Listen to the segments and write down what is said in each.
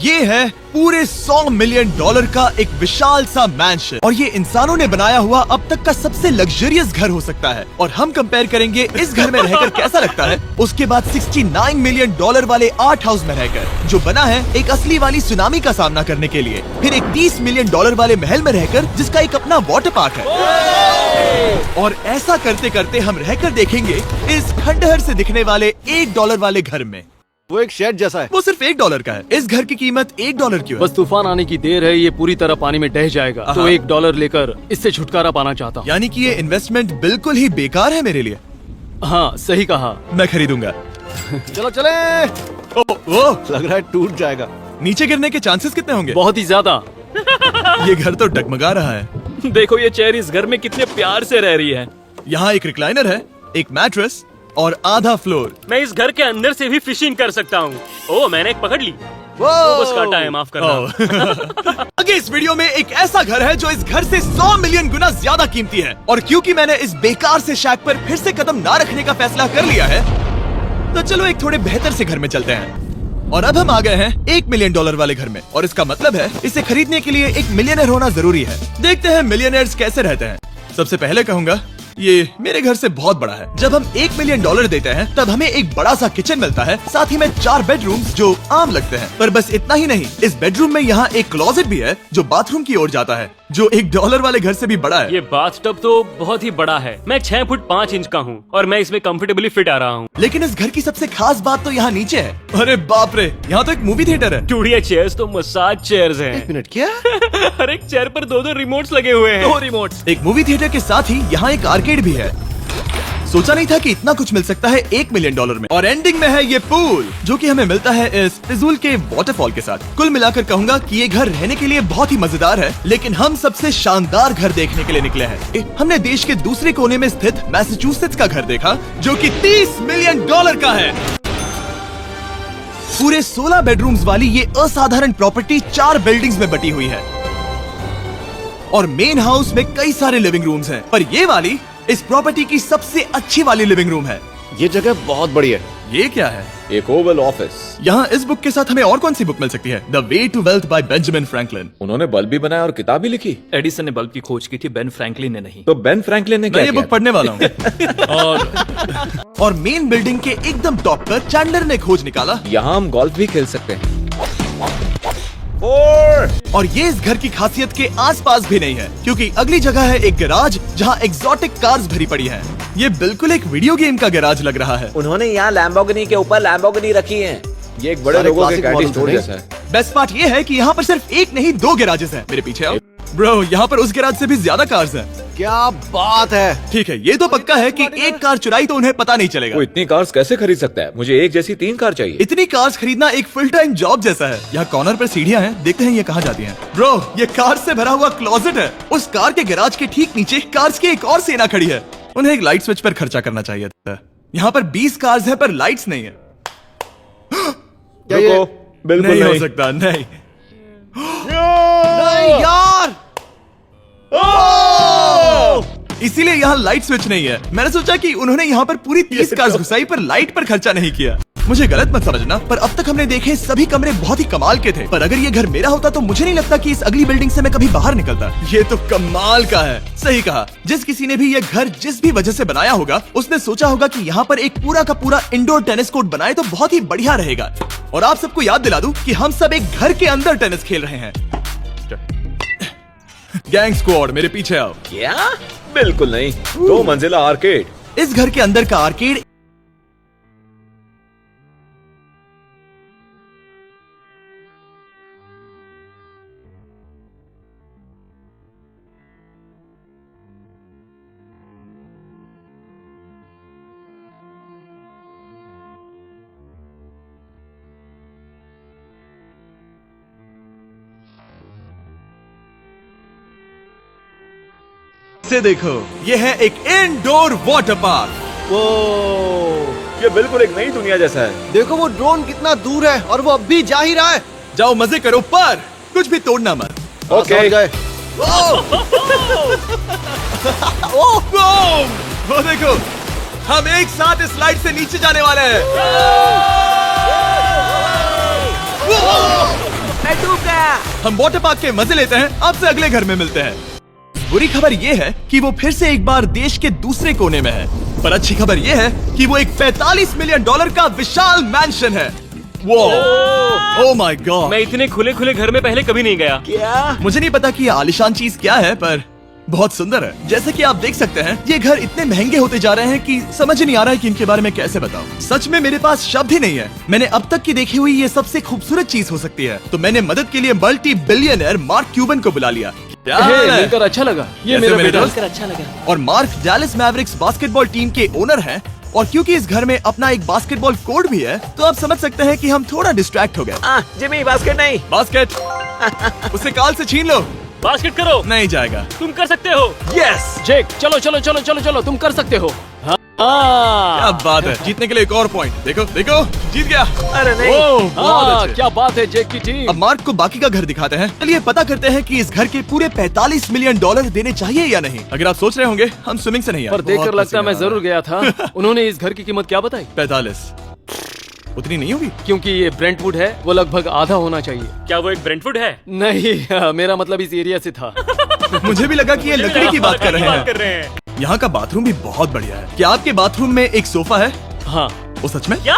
ये है पूरे $100 मिलियन का एक विशाल सा मैंशन और ये इंसानों ने बनाया हुआ अब तक का सबसे लग्जरियस घर हो सकता है। और हम कंपेयर करेंगे इस घर में रहकर कैसा लगता है उसके बाद $69 मिलियन वाले आर्ट हाउस में रहकर, जो बना है एक असली वाली सुनामी का सामना करने के लिए, फिर एक $30 मिलियन वाले महल में रहकर जिसका एक अपना वाटर पार्क है। और ऐसा करते करते हम रहकर देखेंगे इस खंडहर से दिखने वाले $1 वाले घर में। वो एक शेड जैसा है। वो सिर्फ $1 का है। इस घर की कीमत $1 क्यों है? बस तूफान आने की देर है, ये पूरी तरह पानी में ढह जाएगा, तो $1 लेकर इससे छुटकारा पाना चाहता हूँ। यानी कि ये इन्वेस्टमेंट बिल्कुल ही बेकार है मेरे लिए। हाँ सही कहा। मैं खरीदूंगा। चलो चले। ओ, लग रहा है टूट जाएगा। नीचे गिरने के चांसेस कितने होंगे? बहुत ही ज्यादा। ये घर तो डगमगा रहा है। देखो ये चेयर इस घर में कितने प्यार से रह रही है। यहाँ एक रिक्लाइनर है, एक मैट्रेस और आधा फ्लोर। मैं इस घर के अंदर से भी फिशिंग कर सकता हूँ। ओह मैंने एक पकड़ ली। वो बस काटा है, माफ करना। आगे इस वीडियो में एक ऐसा घर है जो इस घर से 100 मिलियन गुना ज्यादा कीमती है। और क्योंकि मैंने इस बेकार से शैक पर फिर से कदम ना रखने का फैसला कर लिया है, तो चलो एक थोड़े बेहतर से घर में चलते हैं। और अब हम आ गए हैं $1 मिलियन वाले घर में, और इसका मतलब है इसे खरीदने के लिए एक मिलियनर होना जरूरी है। देखते हैं मिलियनर्स कैसे रहते हैं। सबसे पहले कहूंगा ये मेरे घर से बहुत बड़ा है। जब हम $1 मिलियन देते हैं तब हमें एक बड़ा सा किचन मिलता है, साथ ही में 4 बेडरूम्स जो आम लगते हैं। पर बस इतना ही नहीं, इस बेडरूम में यहाँ एक क्लोजेट भी है जो बाथरूम की ओर जाता है, जो $1 वाले घर से भी बड़ा है। ये बाथटब तो बहुत ही बड़ा है। मैं 6 फुट 5 इंच का हूँ और मैं इसमें कंफर्टेबली फिट आ रहा हूँ। लेकिन इस घर की सबसे खास बात तो यहाँ नीचे है। अरे बाप रे, यहाँ तो एक मूवी थिएटर है। चूड़िया चेयर्स तो मसाज चेयर्स हैं। 1 मिनट क्या? हर एक चेयर पर 2-2 रिमोट्स लगे हुए हैं। 2 रिमोट्स। एक मूवी थिएटर के साथ ही यहाँ एक आर्केड भी है। सोचा नहीं था कि इतना कुछ मिल सकता है $1 मिलियन में। और एंडिंग में है ये पूल, जो कि हमें मिलता है इस फिजूल के वाटरफॉल के साथ। कुल मिलाकर कहूंगा कि ये घर रहने के लिए बहुत ही मजेदार है, लेकिन हम सबसे शानदार घर देखने के लिए निकले हैं। हमने देश के दूसरे कोने में स्थित मैसाचुसेट्स का घर देखा, जो कि $30 मिलियन का है। पूरे 16 बेडरूम्स वाली ये असाधारण प्रॉपर्टी 4 बिल्डिंग्स में बटी हुई है और मेन हाउस में कई सारे लिविंग रूम्स हैं। पर ये वाली इस प्रॉपर्टी की सबसे अच्छी वाली लिविंग रूम है। ये जगह बहुत बड़ी है। ये क्या है? एक ओवल ऑफिस। यहाँ इस बुक के साथ हमें और कौन सी बुक मिल सकती है? The way to wealth by Benjamin Franklin. उन्होंने बल्ब भी बनाया और किताब भी लिखी। एडिसन ने बल्ब की खोज की थी, बेन फ्रैंकलिन ने नहीं। तो बेन फ्रैंकलिन ने क्या मैं ये किया? बुक पढ़ने वाला हूँ। और मेन बिल्डिंग के एकदम टॉप पर चैंडलर ने खोज निकाला, यहाँ हम गोल्फ भी खेल सकते हैं। और ये इस घर की खासियत के आसपास भी नहीं है, क्योंकि अगली जगह है एक गैराज जहाँ एग्जॉटिक कार्स भरी पड़ी हैं। ये बिल्कुल एक वीडियो गेम का गैराज लग रहा है। उन्होंने यहाँ लैम्बोर्गिनी के ऊपर लैम्बोर्गिनी रखी है। ये एक बड़े सारे लोगों के classic कैंडी models स्टोर हैं। जैसा है। बेस्ट पार्ट ये है कि यहाँ पर सिर्फ एक नहीं 2 गैराजेस हैं। मेरे पीछे आओ। ब्रो, यहाँ पर उस गैराज से भी ज्यादा कार्स हैं। क्या बात है। ठीक है, ये तो पक्का है कि एक कार चुराई तो उन्हें पता नहीं चलेगा। वो इतनी कार्स कैसे खरीद सकता है? मुझे एक जैसी 3 कार चाहिए। इतनी कार्स खरीदना एक फुल टाइम जॉब जैसा है। यहाँ कॉर्नर पर सीढ़ियाँ हैं, देखते हैं ये कहाँ जाती हैं। ब्रो, ये कार से भरा हुआ क्लोजेट है। उस कार के गैराज के ठीक नीचे कार्स की एक और सेना खड़ी है। उन्हें एक लाइट स्विच पर खर्चा करना चाहिए था। यहाँ पर 20 कार्स है पर लाइट्स नहीं है। क्या ये? बिल्कुल नहीं हो नहीं। सकता, नहीं। नहीं यार। इसीलिए यहाँ लाइट स्विच नहीं है। मैंने सोचा कि उन्होंने यहाँ पर पूरी 30 कार्स घुसाई पर लाइट पर खर्चा नहीं किया। मुझे गलत मत समझना, पर अब तक हमने देखे सभी कमरे बहुत ही कमाल के थे। पर अगर ये घर मेरा होता तो मुझे नहीं लगता कि इस अगली बिल्डिंग से मैं कभी बाहर निकलता। ये तो कमाल का है। सही कहा। जिस किसी ने भी ये घर जिस भी वजह से बनाया होगा, उसने सोचा होगा कि यहाँ पर एक पूरा का पूरा इंडोर टेनिस कोर्ट बनाए तो बहुत ही बढ़िया रहेगा। और आप सबको याद दिला दूं कि हम सब एक घर के अंदर टेनिस खेल रहे हैं। गैंग स्क्वाड, मेरे पीछे आओ। क्या? बिल्कुल नहीं। 2 मंजिला आर्केड। इस घर के अंदर का आर्केड से देखो, ये है एक इंडोर वाटर पार्क। वो ये बिल्कुल एक नई दुनिया जैसा है। देखो वो ड्रोन कितना दूर है और वो अब भी जा ही रहा है। जाओ मजे करो, पर कुछ भी तोड़ना मत। ओके। समझ गए। वो देखो, हम एक साथ इस स्लाइड से नीचे जाने वाले हैं। हम वाटर पार्क के मजे लेते हैं। आपसे अगले घर में मिलते हैं। बुरी खबर ये है कि वो फिर से एक बार देश के दूसरे कोने में है, पर अच्छी खबर ये है कि वो एक $45 मिलियन का विशाल मैंशन है। ओह माय गॉड, मैं इतने खुले खुले घर में पहले कभी नहीं गया। क्या? मुझे नहीं पता कि ये आलीशान चीज क्या है, पर बहुत सुंदर है। जैसे कि आप देख सकते हैं, ये घर इतने महंगे होते जा रहे हैं कि समझ नहीं आ रहा है कि इनके बारे में कैसे बताऊं। सच में मेरे पास शब्द ही नहीं है। मैंने अब तक की देखी हुई ये सबसे खूबसूरत चीज हो सकती है। तो मैंने मदद के लिए मल्टी बिलियनर मार्क क्यूबन को बुला लिया। क्या हाल है? मिलकर अच्छा लगा। ये कैसे मेरा मेरे बेटा। दोस्त? अच्छा लगा। और mark Dallas Mavericks basketball team के ओनर हैं। और क्योंकि इस घर में अपना एक बास्केटबॉल कोर्ट भी है, तो आप समझ सकते हैं कि हम थोड़ा डिस्ट्रैक्ट हो गए। जिमी बास्केट नहीं। बास्केट उसे काल से छीन लो। बास्केट करो, नहीं जाएगा। तुम कर सकते हो। यस, जेक चलो चलो चलो चलो चलो, तुम कर सकते हो। क्या बात है। जीतने के लिए एक और पॉइंट। देखो देखो, जीत गया। अरे नहीं। ओह, बहुत अच्छे। क्या बात है जेक की टीम। अब मार्क को बाकी का घर दिखाते हैं। चलिए पता करते हैं कि इस घर के पूरे $45 मिलियन देने चाहिए या नहीं। अगर आप सोच रहे होंगे हम स्विमिंग से नहीं आए। पर देखकर बहुत लगता है मैं पसीना आ जरूर गया था। उन्होंने इस घर की कीमत क्या बताई? 45 उतनी नहीं होगी। क्योंकि ये ब्रेंटवुड है, वो लगभग आधा होना चाहिए। क्या वो एक ब्रेंटफुड है? नहीं, मेरा मतलब इस एरिया से था। मुझे भी लगा कि ये लकड़ी की बात कर रहे बात कर हैं। रहे हैं। यहाँ का बाथरूम भी बहुत बढ़िया है। क्या आपके बाथरूम में एक सोफा है? हाँ, वो सच में? क्या?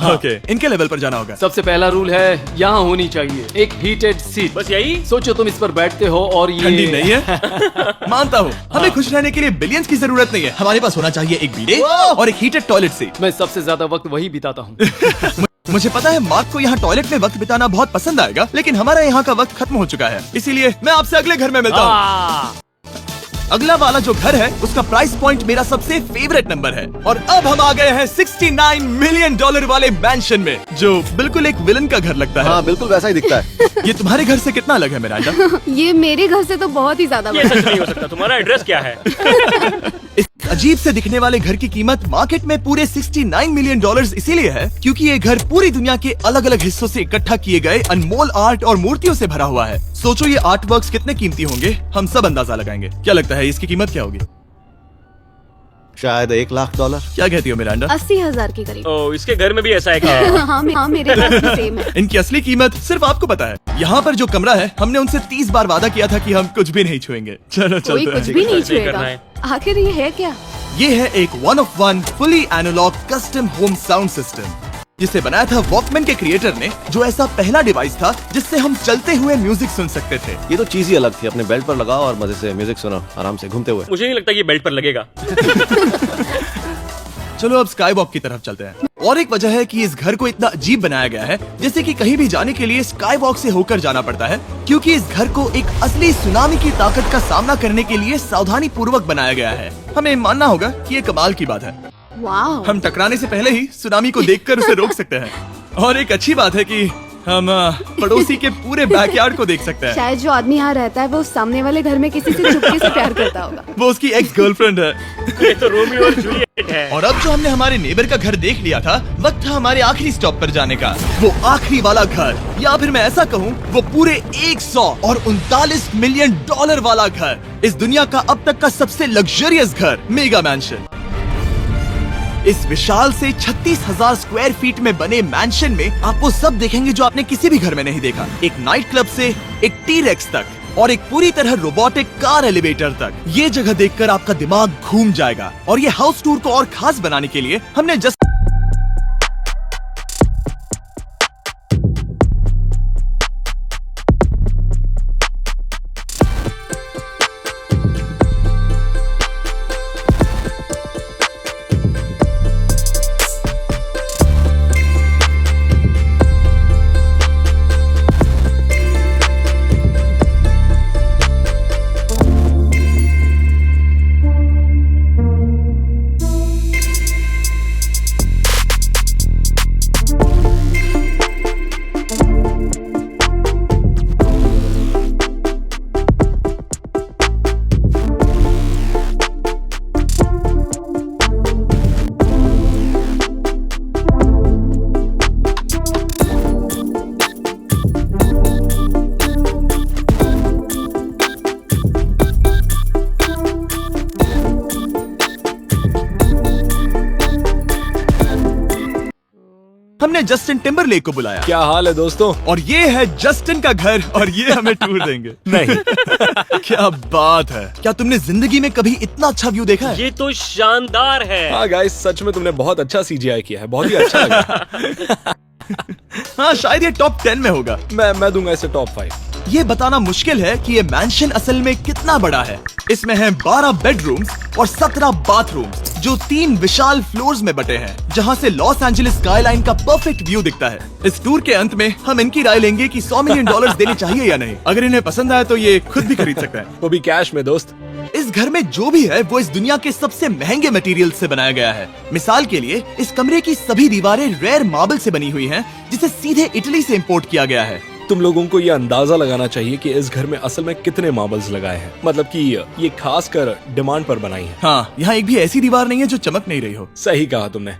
ओके, इनके लेवल पर जाना होगा। सबसे पहला रूल है यहाँ होनी चाहिए एक हीटेड सीट। बस यही? सोचो तुम इस पर बैठते हो और ये ठंडी नहीं है। मानता हूँ, हमें खुश रहने के लिए बिलियंस की जरूरत नहीं है। हमारे पास होना चाहिए एक बीडे और एक हीटेड टॉयलेट सीट। मैं सबसे ज्यादा वक्त वही बिताता हूँ। मुझे पता है मार्क को यहाँ टॉयलेट में वक्त बिताना बहुत पसंद आएगा, लेकिन हमारा यहाँ का वक्त खत्म हो चुका है। इसीलिए मैं आपसे अगले घर में मिलता हूँ। अगला वाला जो घर है उसका प्राइस पॉइंट मेरा सबसे फेवरेट नंबर है। और अब हम आ गए हैं $69 मिलियन वाले मैंशन में, जो बिल्कुल एक विलन का घर लगता है। हाँ बिल्कुल वैसा ही दिखता है। ये तुम्हारे घर से कितना अलग है मिरांडा? ये मेरे घर से तो बहुत ही ज्यादा ये बड़ा सच नहीं हो सकता। तुम्हारा एड्रेस क्या है? इस अजीब से दिखने वाले घर की कीमत मार्केट में पूरे $69 मिलियन इसीलिए है क्योंकि ये घर पूरी दुनिया के अलग अलग हिस्सों से इकट्ठा किए गए अनमोल आर्ट और मूर्तियों से भरा हुआ है। सोचो ये आर्ट वर्क्स कितने कीमती होंगे, हम सब अंदाजा लगाएंगे। क्या लगता है इसकी कीमत क्या होगी? शायद $1 लाख। क्या कहती हो मिरांडा? 80,000 के करीब। ओ, इसके घर में भी ऐसा है क्या? हाँ मेरे घर भी सेम है। इनकी असली कीमत सिर्फ आपको पता है। यहाँ पर जो कमरा है, हमने उनसे 30 बार वादा किया था कि हम कुछ भी नहीं छुएंगे। चलो कोई चलते कुछ हैं। भी नहीं नहीं करना छुएगा। है। आखिर ये है क्या? ये है एक 1 of 1 fully analogue custom home sound system, जिसे बनाया था वॉकमैन के क्रिएटर ने, जो ऐसा पहला डिवाइस था जिससे हम चलते हुए म्यूजिक सुन सकते थे। ये तो चीज ही अलग थी। अपने बेल्ट पर लगाओ और मजे से म्यूजिक सुनो आराम से घूमते हुए। मुझे नहीं लगता ये बेल्ट पर लगेगा। चलो अब स्काई वॉक की तरफ चलते हैं। और एक वजह है कि इस घर को इतना अजीब बनाया गया है, जैसे कि कहीं भी जाने के लिए स्काई वॉक से होकर जाना पड़ता है, क्योंकि इस घर को एक असली सुनामी की ताकत का सामना करने के लिए सावधानी पूर्वक बनाया गया है। हमें मानना होगा कि ये कमाल की बात है। वाह। हम टकराने से पहले ही सुनामी को देखकर उसे रोक सकते हैं। और एक अच्छी बात है कि हम पड़ोसी के पूरे बैकयार्ड को देख सकते हैं। शायद जो आदमी यहाँ रहता है वो सामने वाले घर में किसी से चुपके से प्यार करता होगा। वो उसकी एक्स गर्लफ्रेंड है। ये तो रोमियो और जूलियट है। और अब जो हमने हमारे नेबर का घर देख लिया था, वक्त था हमारे आखिरी स्टॉप पर जाने का। वो आखिरी वाला घर, या फिर मैं ऐसा कहूँ, वो पूरे 139 मिलियन वाला घर। इस दुनिया का अब तक का सबसे लग्जरियस घर, मेगा मैंशन। इस विशाल से 36,000 स्क्वायर फीट में बने मैंशन में आप वो सब देखेंगे जो आपने किसी भी घर में नहीं देखा। एक नाइट क्लब से एक टी-रेक्स तक और एक पूरी तरह रोबोटिक कार एलिवेटर तक। ये जगह देखकर आपका दिमाग घूम जाएगा। और ये हाउस टूर को और खास बनाने के लिए हमने जस्ट हमने जस्टिन टिम्बरलेक को बुलाया क्या हाल है दोस्तों? और ये है जस्टिन का घर और ये हमें टूर देंगे। नहीं। क्या बात है, क्या तुमने जिंदगी में कभी इतना अच्छा व्यू देखा है? ये तो शानदार है। हाँ गाइस, सच में तुमने बहुत अच्छा CGI किया है, बहुत ही अच्छा लगा। हाँ, शायद ये टॉप 10 में होगा। मैं दूंगा इसे टॉप 5। ये बताना मुश्किल है कि ये मैंशन असल में कितना बड़ा है। इसमें है 12 बेडरूम्स और 17 बाथरूम्स जो 3 विशाल फ्लोर्स में बटे हैं, जहां से लॉस एंजलिस स्काईलाइन का परफेक्ट व्यू दिखता है। इस टूर के अंत में हम इनकी राय लेंगे कि $100 मिलियन देने चाहिए या नहीं। अगर इन्हें पसंद आया तो ये खुद भी खरीद सकते हैं। वो भी कैश में दोस्त। इस घर में जो भी है वो इस दुनिया के सबसे महंगे मटेरियल से बनाया गया है। मिसाल के लिए इस कमरे की सभी दीवारें रेयर मार्बल से बनी हुई हैं, जिसे सीधे इटली से इंपोर्ट किया गया है। तुम लोगों को ये अंदाजा लगाना चाहिए कि इस घर में असल में कितने मार्बल्स लगाए हैं, मतलब कि ये खास कर डिमांड पर बनाई है। हाँ, यहाँ एक भी ऐसी दीवार नहीं है जो चमक नहीं रही हो। सही कहा तुमने।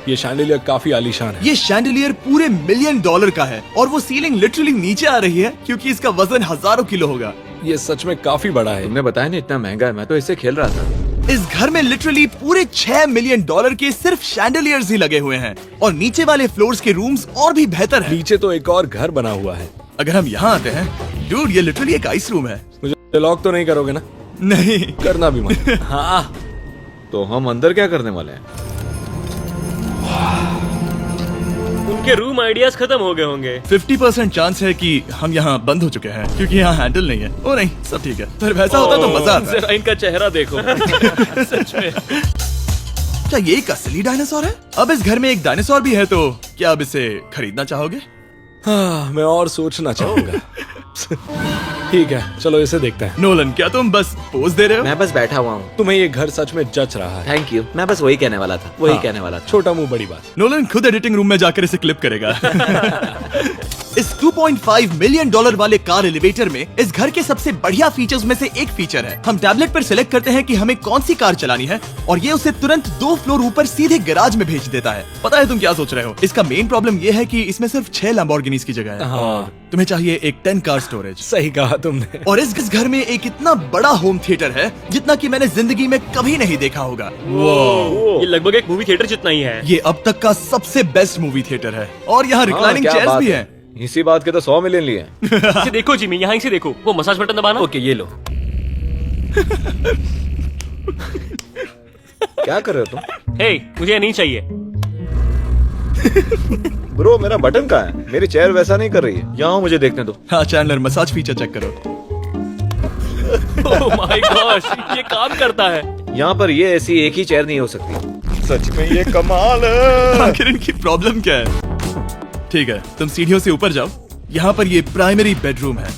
ये शैंडिलियर काफी आलीशान है। ये शैंडिलियर पूरे $1 मिलियन का है और वो सीलिंग लिटरली नीचे आ रही है क्योंकि इसका वजन हजारों किलो होगा। ये सच में काफी बड़ा है। तुमने बताया ना इतना महंगा है, मैं तो इससे खेल रहा था। इस घर में लिटरली पूरे $6 मिलियन के सिर्फ शैंडिलियर्स ही लगे हुए हैं और नीचे वाले फ्लोर्स के रूम्स और भी बेहतर हैं। नीचे तो एक और घर बना हुआ है। अगर हम यहाँ आते हैं, डूड, ये लिटरली एक आइस रूम है। मुझे लॉक तो नहीं करोगे ना? नहीं करना भी मत। हाँ, तो हम अंदर क्या करने वाले हैं? उनके रूम आइडियाज खत्म हो गए होंगे। 50% चांस है कि हम यहाँ बंद हो चुके हैं क्योंकि यहाँ हैंडल नहीं है। ओ नहीं, सब ठीक है। पर वैसा होता तो मजा आता। जरा इनका चेहरा देखो। सच में। क्या ये एक असली डायनासोर है? अब इस घर में एक डायनासोर भी है, तो क्या अब इसे खरीदना चाहोगे? हाँ, मैं और सोचना चाहूंगा। ठीक है, चलो इसे देखते हैं। नोलन, क्या तुम बस पोज दे रहे हो? मैं बस बैठा हुआ हूँ। तुम्हें ये घर सच में जच रहा है। थैंक यू, मैं बस वही कहने वाला था, वही हाँ, कहने वाला था। छोटा मुंह बड़ी बात। नोलन खुद एडिटिंग रूम में जाकर इसे क्लिप करेगा। इस $2.5 मिलियन वाले कार एलिवेटर में इस घर के सबसे बढ़िया फीचर्स में से एक फीचर है। हम टैबलेट पर सिलेक्ट करते हैं कि हमें कौन सी कार चलानी है और ये उसे तुरंत 2 फ्लोर ऊपर सीधे गैराज में भेज देता है। पता है तुम क्या सोच रहे हो? इसका मेन प्रॉब्लम ये है कि इसमें सिर्फ 6 लैम्बोर्गिनीज की जगह है। हाँ। तुम्हें चाहिए एक 10 कार स्टोरेज। सही कहा तुमने। और इस घर में एक इतना बड़ा होम थिएटर है जितना कि मैंने जिंदगी में कभी नहीं देखा होगा। ये लगभग एक मूवी थिएटर जितना ही है। ये अब तक का सबसे बेस्ट मूवी थिएटर है और यहाँ रिक्लाइनिंग क्या चेयर्स बात भी है। हैं। इसी बात के तो 100 मिलियन लिए हैं। इसे देखो जिमी, यहाँ इसे देखो, वो मसाज बटन दबाना। ओके, ये लो। क्या कर रहे हो तुम? हे, मुझे ये नहीं चाहिए। ब्रो, मेरा बटन कहाँ है? मेरी चेयर वैसा नहीं कर रही है। यहाँ मुझे देखने दो। हाँ चैंडलर, मसाज फीचर चेक करो। ओह माय गॉश, ये काम करता है। यहाँ पर ये ऐसी एक ही चेयर नहीं हो सकती। सच में ये कमाल है। आखिर इनकी प्रॉब्लम क्या है? ठीक है, तुम सीढ़ियों से ऊपर जाओ। यहाँ पर ये प्राइमरी बेडरूम है।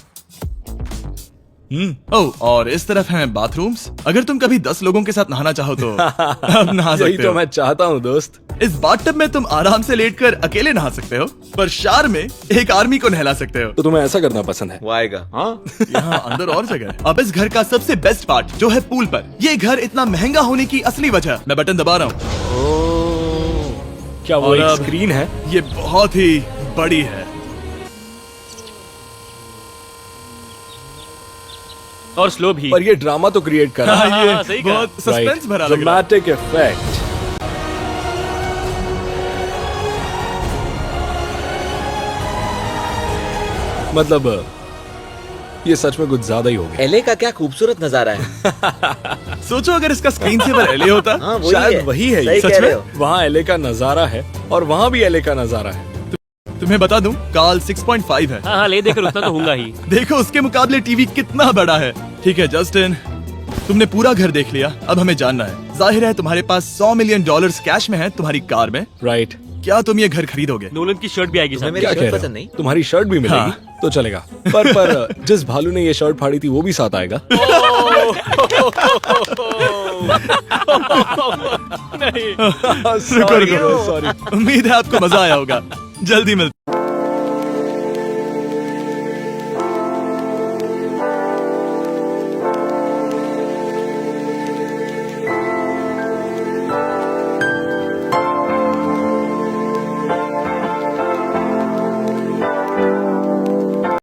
ओह, और इस तरफ हैं बाथरूम्स। अगर तुम कभी 10 लोगों के साथ नहाना चाहो तो अब नहा यही सकते तो हो। मैं चाहता हूँ दोस्त। इस बाथटब में तुम आराम से लेटकर अकेले नहा सकते हो, पर शार में एक आर्मी को नहला सकते हो। तो तुम्हें ऐसा करना पसंद है? वो आएगा। हाँ, यहाँ अंदर और जगह है। अब इस घर का सबसे बेस्ट पार्ट जो है पूल पर। ये घर इतना महंगा होने की असली वजह, मैं बटन दबा रहा हूँ। क्या वो और एक अब स्क्रीन है? ये बहुत ही बड़ी है। और स्लो भी। पर ये ड्रामा तो क्रिएट कर रहा है। हाँ, ये हाँ, सही कहा। बहुत सस्पेंस भरा लग रहा है। Dramatic effect. मतलब ये सच में कुछ ज्यादा ही हो गया। एले का क्या खूबसूरत नजारा है। सोचो अगर इसका स्क्रीन सेवर एले होता। हाँ, वही शायद है। वही है सही ये। कह सच रहे में? हो। वहाँ एले का नजारा है और वहाँ भी एले का नजारा है। तुम्हें बता दूं, काल 6.5 है। हाँ हाँ, ले देकर उतना तो होगा ही। देखो उसके मुकाबले टीवी कितना बड़ा है। ठीक है जस्टिन, तुमने पूरा घर देख लिया। अब हमें जानना है, जाहिर है तुम्हारे पास $100 मिलियन कैश में है तुम्हारी कार में। राइट। क्या तुम ये घर खरीदोगे? नोलन की शर्ट भी आएगी तुम्हें साथ। मेरी क्या शर्ट कह रहे पसंद हो? नहीं? तुम्हारी शर्ट भी मिलेगी हाँ। तो चलेगा। पर जिस भालू ने ये शर्ट फाड़ी थी वो भी साथ आएगा। नहीं। रुको, रुको। सॉरी। उम्मीद है आपको मजा आया होगा। जल्दी मिलते